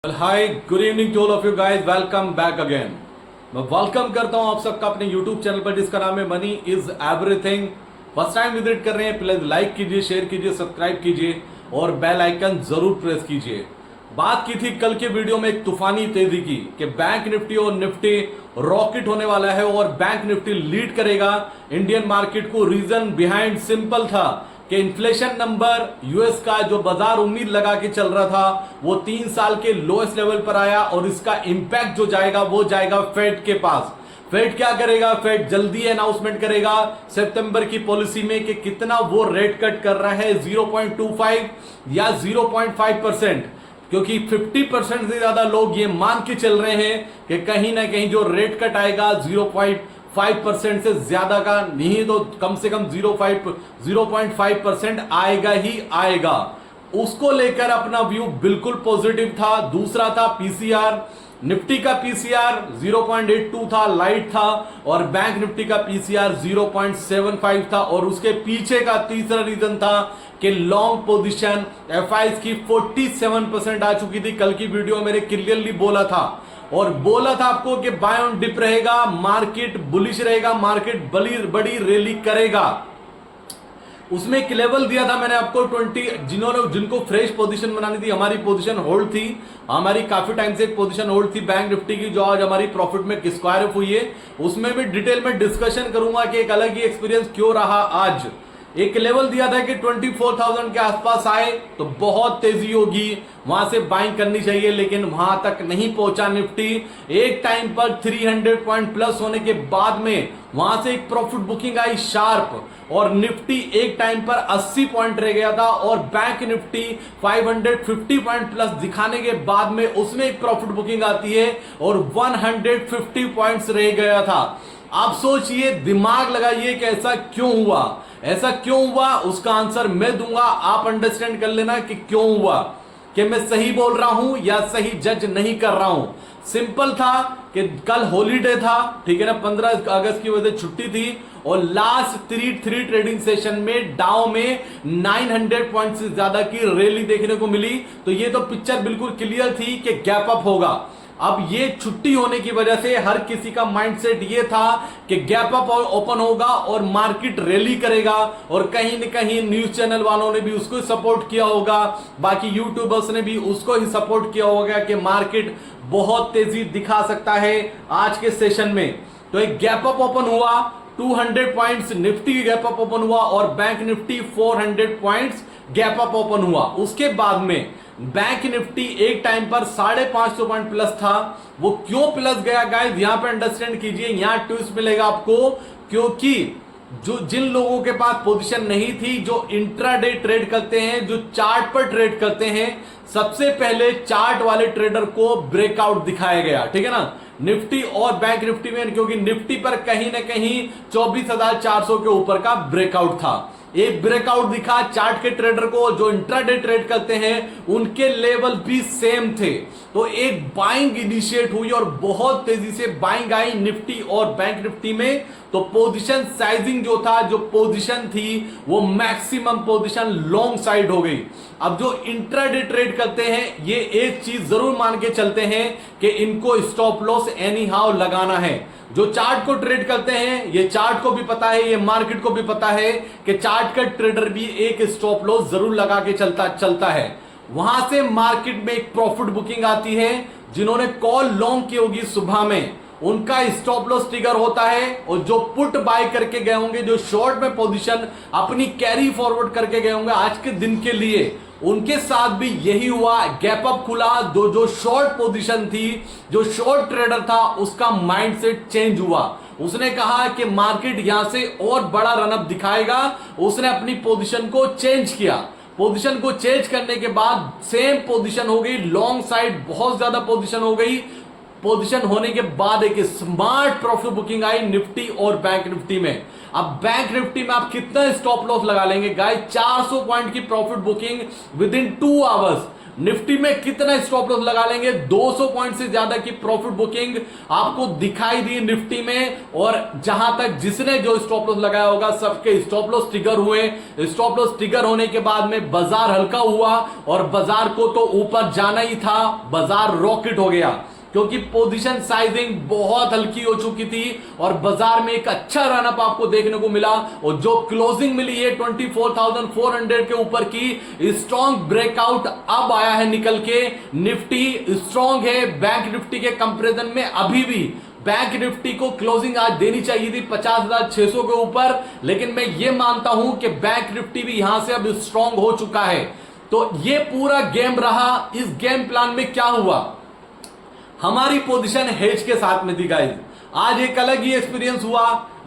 Well, hi, good evening to all of you guys. Welcome back again. मैं welcome करता हूं आप सबका अपने YouTube चैनल पर जिसका नाम है money is everything. First time visit कर रहे हैं, प्लीज लाइक कीजिए, शेयर कीजिए, सब्सक्राइब कीजिए और बेल आइकन जरूर प्रेस कीजिए। बात की थी कल के वीडियो में एक तूफानी तेजी की कि बैंक निफ्टी और निफ्टी रॉकेट होने वाला है और बैंक निफ्टी लीड करेगा इंडियन मार्केट को। रीजन बिहाइंड सिंपल था कि इन्फ्लेशन नंबर यूएस का जो बाजार उम्मीद लगा के चल रहा था वो 3 साल के लोएस्ट लेवल पर आया और इसका इंपैक्ट जो जाएगा वो जाएगा फेड के पास। फेड क्या करेगा? फेड जल्दी अनाउंसमेंट करेगा सितंबर की पॉलिसी में कि कितना वो रेट कट कर रहा है, 0.25 या 0.5%, क्योंकि 50% से ज्यादा लोग ये मान के चल रहे हैं कि कहीं ना कहीं जो रेट कट आएगा 0.5% से ज्यादा का नहीं तो कम से कम 0.5% आएगा ही आएगा। उसको लेकर अपना व्यू बिल्कुल पॉजिटिव था। दूसरा था पीसीआर, निफ्टी का पीसीआर 0.82 था, लाइट था, और बैंक निफ्टी का पीसीआर 0.75 था। और उसके पीछे का तीसरा रीजन था कि लॉन्ग पोजीशन एफआईज की 47% आ चुकी थी। कल की वीडियो मेरे क्लियरली बोला था और बोला था आपको कि बाय ऑन डिप रहेगा, मार्केट बुलिश रहेगा, मार्केट बड़ी रैली करेगा। उसमें एक लेवल दिया था मैंने आपको 20, जिनको फ्रेश पोजीशन बनानी थी। हमारी पोजीशन होल्ड थी, हमारी काफी टाइम से एक पोजीशन होल्ड थी बैंक निफ्टी की, जो आज हमारी प्रॉफिट में स्क्वायर अप हुई है। उसमें भी डिटेल में डिस्कशन करूंगा कि एक अलग ही एक्सपीरियंस क्यों रहा आज। एक लेवल दिया था कि 24,000 के आसपास आए तो बहुत तेजी होगी, वहां से बाइंग करनी चाहिए, लेकिन वहां तक नहीं पहुंचा निफ्टी। एक टाइम पर 300 पॉइंट प्लस होने के बाद में वहां से एक प्रॉफिट बुकिंग आई शार्प, और निफ्टी एक टाइम पर 80 पॉइंट रह गया था, और बैंक निफ्टी 550 पॉइंट प्लस दिखाने के बाद में उसमें एक प्रॉफिट बुकिंग आती है और 150 पॉइंट्स रह गया था। आप सोचिए, दिमाग लगाइए कि ऐसा क्यों हुआ। ऐसा क्यों हुआ उसका आंसर मैं दूंगा, आप अंडरस्टैंड कर लेना कि क्यों हुआ, कि मैं सही बोल रहा हूं या सही जज नहीं कर रहा हूं। सिंपल था कि कल हॉलीडे था, ठीक है ना, 15 अगस्त की वजह से छुट्टी थी, और लास्ट थ्री ट्रेडिंग सेशन में डाउ में 900 पॉइंट से ज्यादा की रैली देखने को मिली। तो ये तो पिक्चर बिल्कुल क्लियर थी कि गैप अप होगा। अब ये छुट्टी होने की वजह से हर किसी का माइंडसेट ये था कि गैप अप ओपन होगा और मार्केट रैली करेगा, और कहीं न कहीं न्यूज चैनल वालों ने भी उसको सपोर्ट किया होगा, बाकी यूट्यूबर्स ने भी उसको ही सपोर्ट किया होगा कि मार्केट बहुत तेजी दिखा सकता है आज के सेशन में। तो एक गैप अप ओपन हुआ, 200 points Nifty gap up open हुआ, और bank Nifty 400 points gap up open हुआ। उसके बाद में बैंक निफ्टी एक टाइम पर 550 पॉइंट प्लस था। वो क्यों प्लस गया गाइस, यहां पे अंडरस्टैंड कीजिए, यहां ट्विस्ट मिलेगा आपको। क्योंकि जो जिन लोगों के पास पोजीशन नहीं थी, जो इंट्राडे ट्रेड करते हैं, जो चार्ट पर ट्रेड करते हैं, सबसे पहले चार्ट वाले ट्रेडर को ब्रेकआउट दिखाया गया, ठीक है ना, निफ्टी और बैंक निफ्टी में, क्योंकि निफ्टी पर कहीं ना कहीं 24,400 के ऊपर का ब्रेकआउट था। एक ब्रेकआउट दिखा चार्ट के ट्रेडर को, जो इंट्राडे ट्रेड करते हैं उनके लेवल भी सेम थे। तो एक बाइंग इनिशिएट हुई और बहुत तेजी से बाइंग आई निफ्टी और बैंक निफ्टी में। तो पोजीशन साइजिंग जो था, जो पोजीशन थी, वो मैक्सिमम पोजीशन लॉन्ग साइड हो गई। अब जो इंट्राडे ट्रेड करते हैं ये एक चीज जरूर मान के चलते हैं कि इनको स्टॉप लॉस एनी हाउ लगाना है। जो चार्ट को ट्रेड करते हैं, ये चार्ट को भी पता है, ये मार्केट को भी पता है कि चार्ट का ट्रेडर भी एक स्टॉप लॉस जरूर लगा के चलता है। वहां से मार्केट में एक प्रॉफिट बुकिंग आती है। जिन्होंने कॉल लॉन्ग की होगी सुबह में, उनका स्टॉप लॉस ट्रिगर होता है, और जो पुट बाय करके गए होंगे, जो शॉर्ट में पोजीशन अपनी कैरी फॉरवर्ड करके गए होंगे आज के दिन के लिए, उनके साथ भी यही हुआ। गैप अप खुला, जो शॉर्ट पोजीशन थी, जो शॉर्ट ट्रेडर था, उसका माइंडसेट चेंज हुआ। उसने कहा कि मार्केट यहां से और बड़ा रनअप दिखाएगा। उसने अपनी पोजीशन को चेंज किया। पोजीशन को चेंज करने के बाद सेम पोजीशन हो गई लॉन्ग साइड, बहुत ज्यादा पोजीशन हो गई। पोजीशन होने के बाद एक स्मार्ट प्रॉफिट बुकिंग आई निफ्टी और बैंक निफ्टी में। अब बैंक निफ्टी में आप कितना स्टॉप लॉस लगा लेंगे गाइस? 400 पॉइंट की profit booking with in 2 hours. Nifty में कितना स्टॉप लॉस लगा लेंगे? 200 पॉइंट से ज्यादा की प्रॉफिट बुकिंग आपको दिखाई दी निफ्टी में। और जहां तक जिसने जो स्टॉप लॉस लगाया होगा सबके स्टॉप लॉस ट्रिगर हुए। स्टॉप लॉस ट्रिगर होने के बाद में बाजार हल्का हुआ और बाजार को तो ऊपर जाना ही था, बाजार रॉकेट हो गया क्योंकि पोजीशन साइजिंग बहुत हल्की हो चुकी थी और बाजार में एक अच्छा रनअप आपको देखने को मिला। और जो क्लोजिंग मिली है 24,400 के ऊपर की स्ट्रॉन्ग ब्रेकआउट अब आया है निकल के। निफ्टी स्ट्रॉन्ग है बैंक निफ्टी के कंपैरिजन में। अभी भी बैंक निफ्टी को क्लोजिंग आज देनी चाहिए थी 50,600 के ऊपर, लेकिन मैं ये मानता हूं कि बैंक निफ्टी भी यहां से अब स्ट्रॉन्ग हो चुका है। तो ये पूरा गेम रहा। इस गेम प्लान में क्या हुआ, हमारी पोजीशन हेज के साथ में थी गाइस। आज एक अलग ही एक्सपीरियंस हुआ।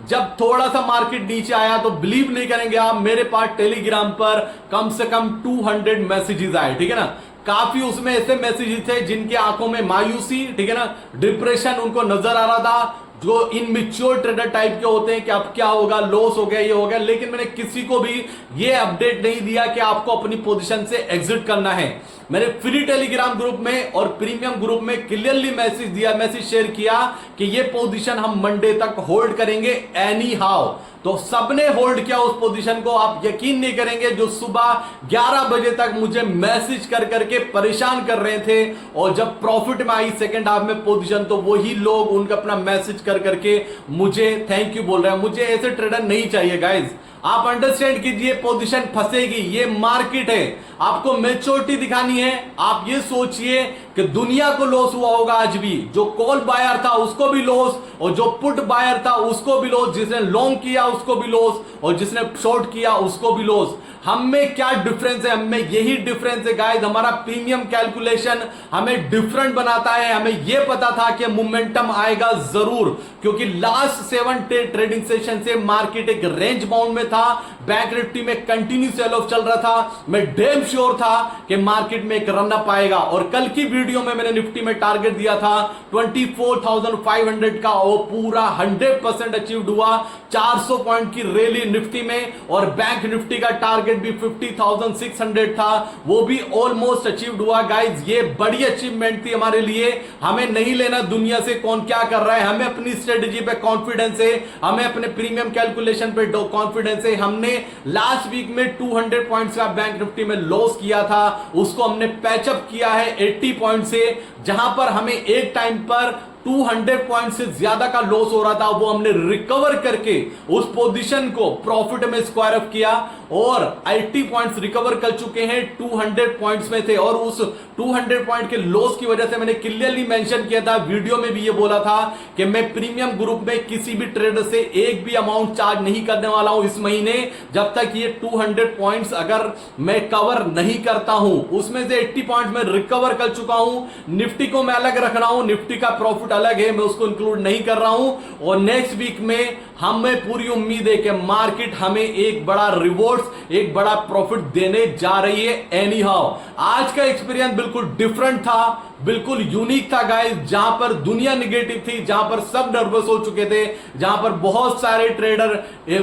जब थोड़ा सा मार्केट नीचे आया तो बिलीव नहीं करेंगे आप, मेरे पास टेलीग्राम पर कम से कम 200 मैसेजेस आए, ठीक है ना। काफी उसमें ऐसे मैसेजेस थे जिनके आंखों में मायूसी, ठीक है ना, डिप्रेशन उनको नजर आ रहा था, जो इनमेच्योर ट्रेडर टाइप के होते हैं कि अब क्या होगा, लॉस हो गया, ये हो गया। लेकिन मैंने किसी को भी ये अपडेट नहीं दिया कि आपको अपनी पोजीशन से एग्जिट करना है। मैंने फ्री टेलीग्राम ग्रुप में और प्रीमियम ग्रुप में क्लियरली मैसेज शेयर किया कि ये पोजीशन हम मंडे तक होल्ड करेंगे एनी हाउ। तो सबने होल्ड किया उस पोजीशन को। आप यकीन नहीं करेंगे, जो सुबह 11 बजे तक मुझे मैसेज कर करके परेशान कर रहे थे और जब प्रॉफिट में आई सेकंड हाफ में पोजीशन, तो वही लोग उनका अपना मैसेज कर करके मुझे थैंक यू बोल रहे हैं। मुझे ऐसे ट्रेडर नहीं चाहिए गाइज। आप अंडरस्टैंड कीजिए, पोजीशन फंसेगी, ये मार्केट है, आपको मैच्योरिटी दिखानी है। आप ये सोचिए कि दुनिया को लॉस हुआ होगा आज भी, जो कॉल बायर था उसको भी लॉस और जो पुट बायर था उसको भी लॉस, जिसने लॉन्ग किया उसको भी लॉस और जिसने शॉर्ट किया उसको भी लॉस। हम में क्या डिफरेंस है? हम में यही डिफरेंस है गाइस। हमारा प्रीमियम कैलकुलेशन हमें डिफरेंट बनाता है। हमें यह पता था कि मोमेंटम आएगा जरूर, क्योंकि लास्ट 7 ट्रेडिंग सेशन से मार्केट एक रेंज बाउंड में था। बैंक निफ्टी में कंटिन्यू सेल ऑफ चल रहा था। मैं डेम श्योर था कि मार्केट में एक रनअप आएगा। और कल की वीडियो में मैंने निफ्टी में टारगेट दिया था 24,500 का, वो पूरा 100% अचीव्ड हुआ। 400 पॉइंट की रैली निफ्टी में और बैंक निफ्टी का टारगेट भी 50,600 था, वो भी ऑलमोस्ट अचीव्ड हुआ गाइज। ये बड़ी अचीवमेंट थी हमारे लिए। हमें नहीं लेना दुनिया से कौन क्या कर रहा है, हमें अपनी स्ट्रेटेजी पे कॉन्फिडेंस है, हमें अपने प्रीमियम कैलकुलेशन पे कॉन्फिडेंस है। हमने लास्ट वीक में 200 पॉइंट्स का बैंक निफ्टी में लॉस किया था, उसको हमने पैचअप किया है 80 पॉइंट से। जहां पर हमें एक टाइम पर 200 पॉइंट से ज्यादा का लॉस हो रहा था, वो हमने रिकवर करके उस पोजीशन को प्रॉफिट में स्क्वायर अप किया और 80 पॉइंट्स रिकवर कर चुके हैं। 200 पॉइंट्स में थे और उस 200 पॉइंट के लॉस की वजह से मैंने क्लियरली मेंशन किया था, वीडियो में भी ये बोला था कि मैं प्रीमियम ग्रुप में किसी भी ट्रेडर से एक भी अमाउंट चार्ज नहीं करने वाला हूं इस महीने, जब तक ये 200 पॉइंट्स अगर मैं कवर नहीं करता हूं। उसमें से 80 पॉइंट्स में रिकवर कर चुका हूं। निफ्टी को मैं अलग रख रहा हूं, निफ्टी का प्रॉफिट अलग है, मैं उसको इंक्लूड नहीं कर रहा हूं। और नेक्स्ट वीक में हमें पूरी उम्मीद है कि मार्केट हमें एक बड़ा रिवॉर्ड्स, एक बड़ा प्रॉफिट देने जा रही है एनी हाउ। आज का एक्सपीरियंस बिल्कुल डिफरेंट था, बिल्कुल यूनिक था गाइस। जहां पर दुनिया निगेटिव थी, जहां पर सब नर्वस हो चुके थे, जहां पर बहुत सारे ट्रेडर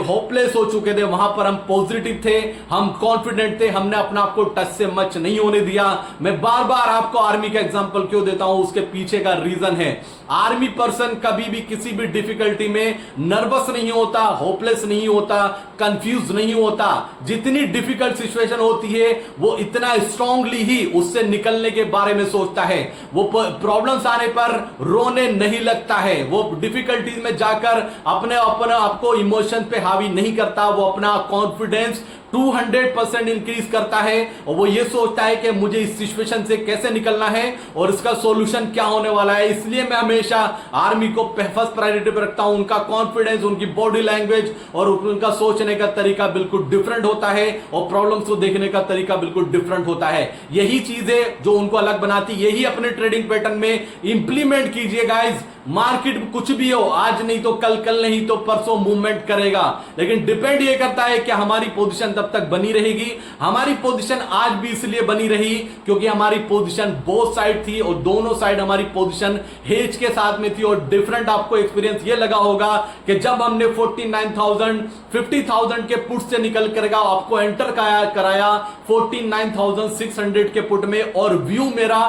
होपलेस हो चुके थे, वहां पर हम पॉजिटिव थे, हम कॉन्फिडेंट थे, हमने अपना आपको टच से मच नहीं होने दिया। मैं बार बार आपको आर्मी का एग्जांपल क्यों देता हूं, उसके पीछे का रीजन है। आर्मी पर्सन कभी भी किसी भी डिफिकल्टी में नर्वस नहीं होता, होपलेस नहीं होता, कंफ्यूज नहीं होता। जितनी डिफिकल्ट सिचुएशन होती है वो इतना स्ट्रांगली ही उससे निकलने के बारे में सोचता है। वो प्रॉब्लम्स आने पर रोने नहीं लगता है, वो डिफिकल्टीज में जाकर अपने आपको इमोशन पे हावी नहीं करता, वो अपना कॉन्फिडेंस 200% इंक्रीज करता है और वो ये सोचता है कि मुझे इस सिचुएशन से कैसे निकलना है और इसका सॉल्यूशन क्या होने वाला है। इसलिए मैं हमेशा आर्मी को फर्स्ट प्रायोरिटी पर रखता हूं। उनका कॉन्फिडेंस, उनकी बॉडी लैंग्वेज और उनका सोचने का तरीका बिल्कुल डिफरेंट होता है और प्रॉब्लम्स को देखने का तरीका बिल्कुल डिफरेंट होता है। यही चीजें जो उनको अलग बनाती, यही अपने ट्रेडिंग पैटर्न में इंप्लीमेंट कीजिए गाइज। मार्केट कुछ भी हो, आज नहीं तो कल, कल नहीं तो परसों मूवमेंट करेगा, लेकिन डिपेंड ये करता है कि हमारी पोजीशन तब तक बनी रहेगी। हमारी पोजीशन आज भी इसलिए बनी रही क्योंकि हमारी पोजीशन बोथ साइड थी और दोनों साइड हमारी पोजीशन हेज के साथ में थी। और डिफरेंट आपको एक्सपीरियंस ये लगा होगा कि जब हमने 49,000 50,000 के पुट से निकल कर आपको एंटर कराया 49,600 के पुट में और व्यू मेरा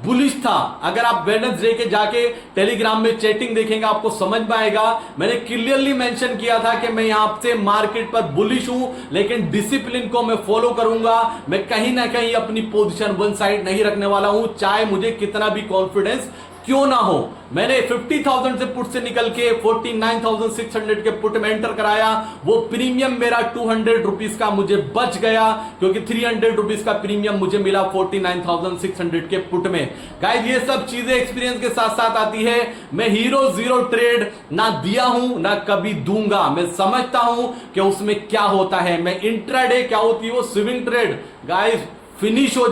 बुलिश था। अगर आप वेडनेसडे के जाके टेलीग्राम में चैटिंग देखेंगे आपको समझ में आएगा। मैंने क्लियरली मेंशन किया था कि मैं यहां से मार्केट पर बुलिश हूं, लेकिन डिसिप्लिन को मैं फॉलो करूंगा। मैं कहीं ना कहीं अपनी पोजीशन वन साइड नहीं रखने वाला हूं, चाहे मुझे कितना भी कॉन्फिडेंस क्यों ना हो। मैंने 50,000 से पुट से निकल के 49,600 के पुट में एंटर कराया। वो प्रीमियम मेरा 200 रुपीज का मुझे बच गया क्योंकि 300 रुपीज का प्रीमियम मुझे मिला 49,600 के पुट में। गाइस ये सब चीजें एक्सपीरियंस के साथ साथ आती है। मैं हीरो जीरो ट्रेड ना दिया हूं ना कभी दूंगा। मैं समझता हूं कि उसमें क्या होता है। मैं इंट्राडे क्या होती है वो स्विंग ट्रेड, गाइस फिनिश हो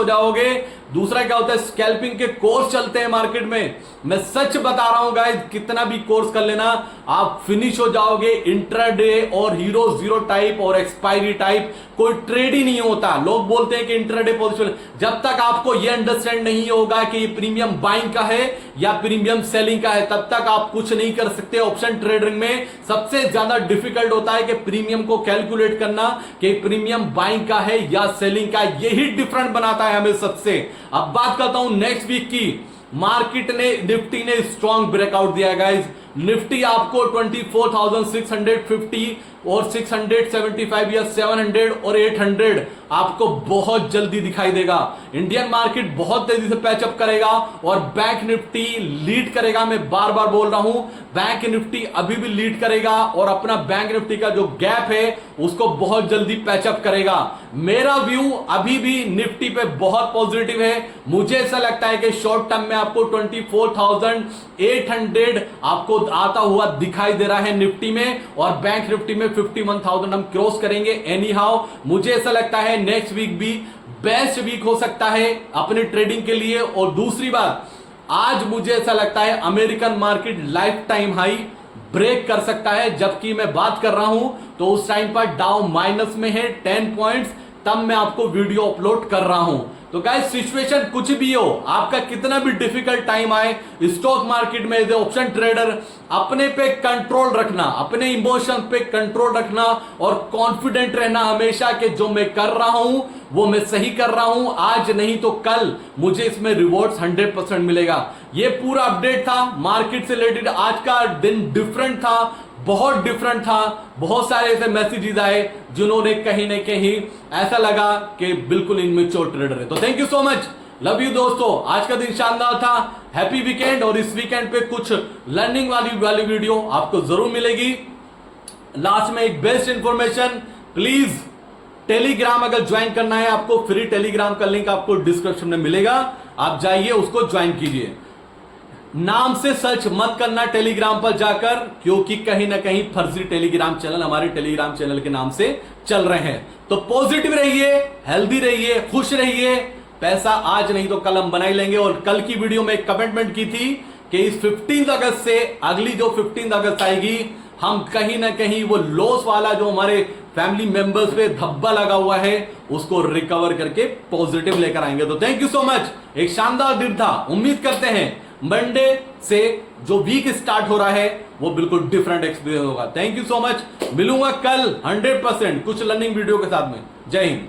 जाओगे। दूसरा क्या होता है, स्कैल्पिंग के कोर्स चलते हैं मार्केट में। मैं सच बता रहा हूं गाइस, कितना भी कोर्स कर लेना आप फिनिश हो जाओगे। इंट्राडे और हीरो जीरो टाइप और एक्सपायरी टाइप कोई ट्रेड ही नहीं होता। लोग बोलते हैं कि इंट्राडे पोजीशन, जब तक आपको यह अंडरस्टैंड नहीं होगा कि ये प्रीमियम बाइंग का है या प्रीमियम सेलिंग का है, तब तक आप कुछ नहीं कर सकते। ऑप्शन ट्रेडिंग में सबसे ज्यादा डिफिकल्ट होता है कि प्रीमियम को कैलकुलेट करना कि प्रीमियम बाइंग का है या सेलिंग का। यही डिफरेंट बनाता है हमें सबसे। अब बात करता हूं नेक्स्ट वीक की। मार्केट ने निफ्टी ने स्ट्रॉन्ग ब्रेकआउट दिया गाइस। निफ्टी आपको 24,650 और 675 या 700 और 800 आपको बहुत जल्दी दिखाई देगा। इंडियन मार्केट बहुत तेजी से पैचअप करेगा और बैंक निफ्टी लीड करेगा। मैं बार बार बोल रहा हूं, बैंक निफ्टी अभी भी लीड करेगा और अपना बैंक निफ्टी का जो गैप है उसको बहुत जल्दी पैचअप करेगा। मेरा व्यू अभी भी निफ्टी पे बहुत पॉजिटिव है। मुझे ऐसा लगता है कि शॉर्ट टर्म में आपको 24,800 आपको आता हुआ दिखाई दे रहा है निफ्टी में, और बैंक निफ्टी में 51,000 हम क्रॉस करेंगे एनी हाउ। मुझे ऐसा लगता है नेक्स्ट वीक भी बेस्ट वीक हो सकता है अपने ट्रेडिंग के लिए। और दूसरी बात, आज मुझे ऐसा लगता है American market lifetime high break कर सकता है। जबकि मैं बात कर रहा हूं तो उस टाइम पर डाउ माइनस में है 10 पॉइंट्स, तब मैं आपको वीडियो अपलोड कर रहा हूं। तो गाइस सिचुएशन कुछ भी हो, आपका कितना भी डिफिकल्ट टाइम आए, स्टॉक मार्केट में एज ए ऑप्शन ट्रेडर अपने पे कंट्रोल रखना, अपने इमोशन पे कंट्रोल रखना और कॉन्फिडेंट रहना हमेशा कि जो मैं कर रहा हूं वो मैं सही कर रहा हूं। आज नहीं तो कल मुझे इसमें रिवॉर्ड्स 100% मिलेगा। ये पूरा अपडेट था मार्केट से रिलेटेड। आज का दिन डिफरेंट था, बहुत डिफरेंट था। बहुत सारे ऐसे मैसेजेस आए जिन्होंने कहीं ना कहीं ऐसा लगा कि बिल्कुल इनमेच्योर ट्रेडर है। तो thank you so much, love you दोस्तों। आज का दिन शानदार था, हैप्पी वीकेंड। और इस वीकेंड पे कुछ लर्निंग वाली वीडियो आपको जरूर मिलेगी। लास्ट में एक बेस्ट इंफॉर्मेशन, प्लीज टेलीग्राम अगर ज्वाइन करना है आपको, फ्री टेलीग्राम का लिंक आपको डिस्क्रिप्शन में मिलेगा, आप जाइए उसको ज्वाइन कीजिए। नाम से सर्च मत करना टेलीग्राम पर जाकर, क्योंकि कहीं ना कहीं फर्जी टेलीग्राम चैनल हमारे टेलीग्राम चैनल के नाम से चल रहे हैं। तो पॉजिटिव रहिए, हेल्दी रहिए, खुश रहिए। पैसा आज नहीं तो कल हम बना ही लेंगे। और कल की वीडियो में एक कमिटमेंट की थी कि इस 15 अगस्त से अगली जो 15 अगस्त आएगी, हम कहीं ना कहीं वो लॉस वाला जो हमारे फैमिली मेंबर्स पे धब्बा लगा हुआ है उसको रिकवर करके पॉजिटिव लेकर आएंगे। तो थैंक यू सो मच, एक शानदार दिन था। उम्मीद करते हैं मंडे से जो वीक स्टार्ट हो रहा है वो बिल्कुल डिफरेंट एक्सपीरियंस होगा। थैंक यू सो मच, मिलूंगा कल 100% कुछ लर्निंग वीडियो के साथ में। जय हिंद।